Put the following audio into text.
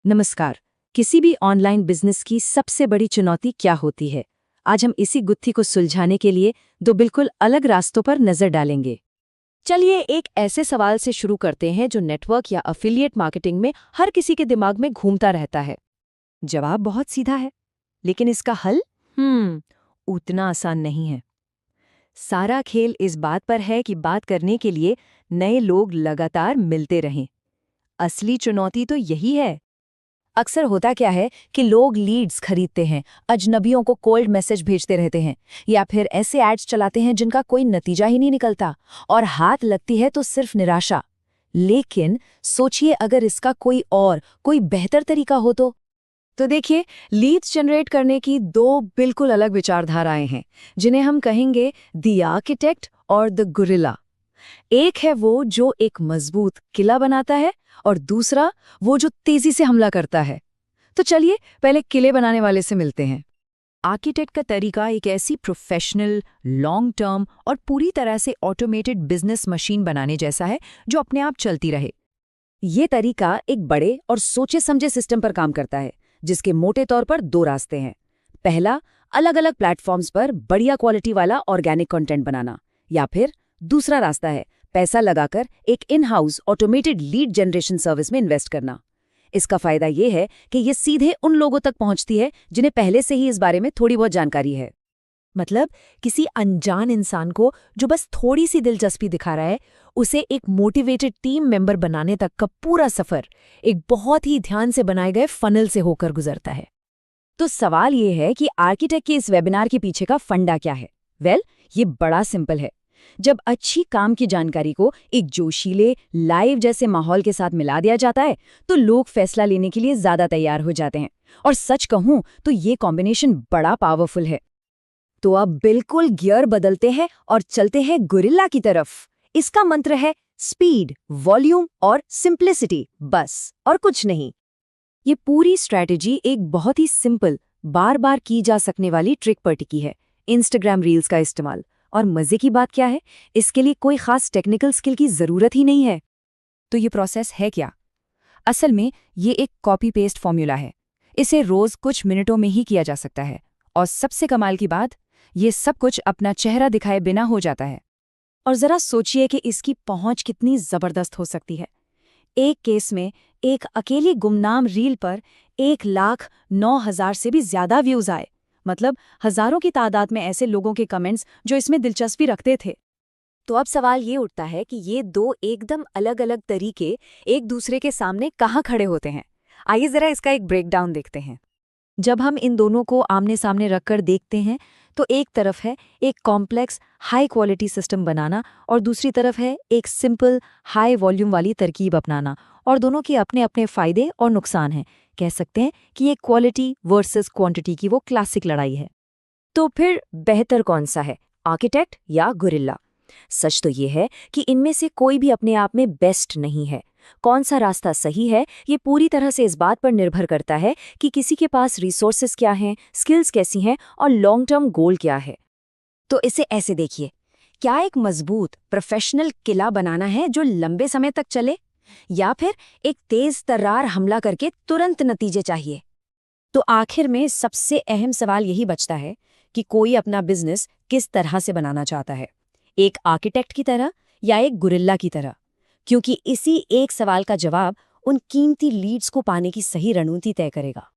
नमस्कार। किसी भी ऑनलाइन बिजनेस की सबसे बड़ी चुनौती क्या होती है? आज हम इसी गुत्थी को सुलझाने के लिए दो बिल्कुल अलग रास्तों पर नजर डालेंगे। चलिए एक ऐसे सवाल से शुरू करते हैं जो नेटवर्क या अफिलिएट मार्केटिंग में हर किसी के दिमाग में घूमता रहता है। जवाब बहुत सीधा है, लेकिन इसका हल उतना आसान नहीं है। सारा खेल इस बात पर है कि बात करने के लिए नए लोग लगातार मिलते रहें। असली चुनौती तो यही है। अक्सर होता क्या है कि लोग लीड्स खरीदते हैं, अजनबियों को कोल्ड मैसेज भेजते रहते हैं या फिर ऐसे एड्स चलाते हैं जिनका कोई नतीजा ही नहीं निकलता, और हाथ लगती है तो सिर्फ निराशा। लेकिन सोचिए अगर इसका कोई बेहतर तरीका हो तो देखिए, लीड्स जनरेट करने की दो बिल्कुल अलग विचारधाराएं हैं जिन्हें हम कहेंगे द आर्किटेक्ट और द गुरिल्ला। एक है वो जो एक मजबूत किला बनाता है और दूसरा वो जो तेजी से हमला करता है। तो चलिए पहले किले बनाने वाले से मिलते हैं। आर्किटेक्ट का तरीका एक ऐसी प्रोफेशनल, लॉन्ग टर्म और पूरी तरह से ऑटोमेटेड बिजनेस मशीन बनाने जैसा है जो अपने आप चलती रहे। ये तरीका एक बड़े और सोचे समझे सिस्टम पर काम करता है जिसके मोटे तौर पर दो रास्ते हैं। पहला, अलग अलग प्लेटफॉर्म्स पर बढ़िया क्वालिटी वाला ऑर्गेनिक कंटेंट बनाना, या फिर दूसरा रास्ता है पैसा लगाकर एक in house automated lead generation service में इन्वेस्ट करना। इसका फायदा ये है कि ये सीधे उन लोगों तक पहुंचती है जिन्हें पहले से ही इस बारे में थोड़ी बहुत जानकारी है। मतलब किसी अनजान इंसान को जो बस थोड़ी सी दिलचस्पी दिखा रहा है, उसे एक मोटिवेटेड टीम मेंबर बनाने तक का पूरा सफर एक बहुत ही ध्यान से बनाए गए फनल से होकर गुजरता है। तो सवाल ये है कि आर्किटेक्ट के इस वेबिनार के पीछे का फंडा क्या है? ये बड़ा सिंपल है। जब अच्छी काम की जानकारी को एक जोशीले, लाइव जैसे माहौल के साथ मिला दिया जाता है तो लोग फैसला लेने के लिए ज्यादा तैयार हो जाते हैं। और सच कहूं तो ये कॉम्बिनेशन बड़ा पावरफुल है। तो अब बिल्कुल गियर बदलते हैं और चलते हैं गुरिल्ला की तरफ। इसका मंत्र है स्पीड, वॉल्यूम और सिंप्लिसिटी, बस और कुछ नहीं। ये पूरी स्ट्रैटेजी एक बहुत ही सिंपल, बार बार की जा सकने वाली ट्रिक पर टिकी है, इंस्टाग्राम रील्स का इस्तेमाल। और मजे की बात क्या है, इसके लिए कोई खास टेक्निकल स्किल की जरूरत ही नहीं है। तो ये प्रोसेस है क्या? असल में ये एक कॉपी पेस्ट फॉर्मूला है। इसे रोज कुछ मिनटों में ही किया जा सकता है, और सबसे कमाल की बात, ये सब कुछ अपना चेहरा दिखाए बिना हो जाता है। और जरा सोचिए कि इसकी पहुंच कितनी जबरदस्त हो सकती है। एक केस में एक अकेली गुमनाम रील पर 1,09,000 से भी ज्यादा व्यूज आए। मतलब हजारों की तादाद में ऐसे लोगों के कमेंट्स जो इसमें दिलचस्पी रखते थे। तो अब सवाल ये उठता है कि ये दो एकदम अलग अलग तरीके एक दूसरे के सामने कहाँ खड़े होते हैं। आइए जरा इसका एक ब्रेकडाउन देखते हैं। जब हम इन दोनों को आमने सामने रखकर देखते हैं तो एक तरफ है एक कॉम्प्लेक्स हाई क्वालिटी सिस्टम बनाना और दूसरी तरफ है एक सिंपल हाई वॉल्यूम वाली तरकीब अपनाना, और दोनों के अपने अपने फायदे और नुकसान हैं। कह सकते हैं कि ये क्वालिटी वर्सेस क्वांटिटी की वो क्लासिक लड़ाई है। तो फिर बेहतर कौन सा है, आर्किटेक्ट या गुरिल्ला? सच तो ये है कि इनमें से कोई भी अपने आप में बेस्ट नहीं है। कौन सा रास्ता सही है ये पूरी तरह से इस बात पर निर्भर करता है कि किसी के पास रिसोर्सेज क्या हैं, स्किल्स कैसी हैं और लॉन्ग टर्म गोल क्या है। तो इसे ऐसे देखिए, क्या एक मजबूत प्रोफेशनल किला बनाना है जो लंबे समय तक चले, या फिर एक तेज तर्रार हमला करके तुरंत नतीजे चाहिए? तो आखिर में सबसे अहम सवाल यही बचता है कि कोई अपना बिजनेस किस तरह से बनाना चाहता है, एक आर्किटेक्ट की तरह या एक गुरिल्ला की तरह? क्योंकि इसी एक सवाल का जवाब उन कीमती लीड्स को पाने की सही रणनीति तय करेगा।